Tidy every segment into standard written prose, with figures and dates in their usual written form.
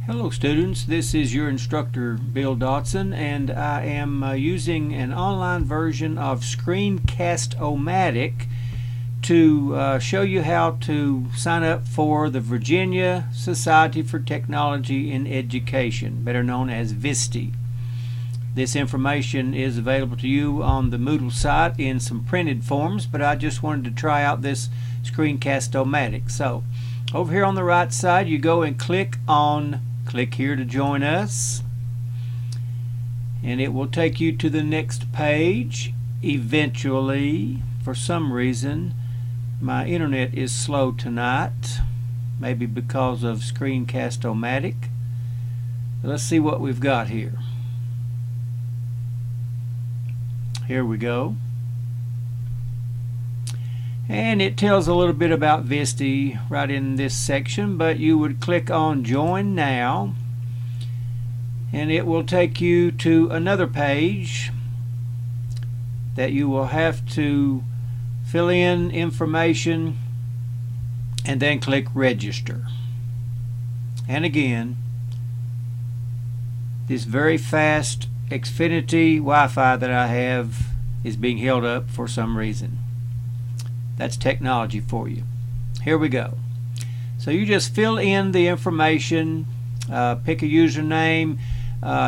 Hello students, this is your instructor Bill Dotson, and I am using an online version of Screencast-O-Matic to show you how to sign up for the Virginia Society for Technology in Education, better known as VSTE. This information is available to you on the Moodle site in some printed forms, but I just wanted to try out this Screencast-O-Matic. So over here on the right side, you go and click here to join us, and it will take you to the next page. Eventually, for some reason, my internet is slow tonight, maybe because of Screencast-O-Matic. Let's see what we've got here. Here we go. And it tells a little bit about VSTE right in this section, but you would click on Join Now, and it will take you to another page that you will have to fill in information and then click Register. And again, this very fast Xfinity Wi-Fi that I have is being held up for some reason. That's technology for you. Here we go. So you just fill in the information, pick a username,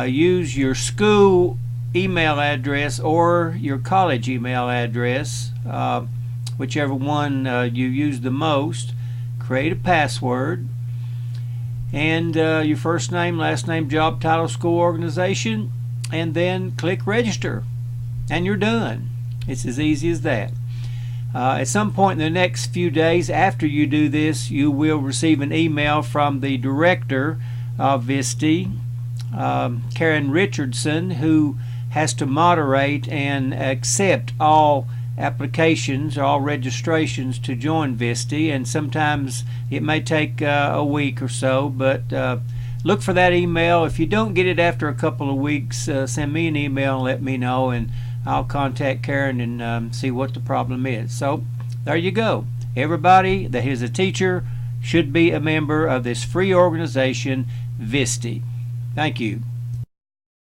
use your school email address or your college email address, whichever one you use the most. Create a password, and your first name, last name, job title, school, organization, and then click Register, and you're done. It's as easy as that. At some point in the next few days after you do this, you will receive an email from the director of VSTE, Karen Richardson, who has to moderate and accept all applications, all registrations to join VSTE, and sometimes it may take a week or so, but look for that email. If you don't get it after a couple of weeks, send me an email and let me know, and I'll contact Karen and see what the problem is. So there you go. Everybody that is a teacher should be a member of this free organization, VSTE. Thank you.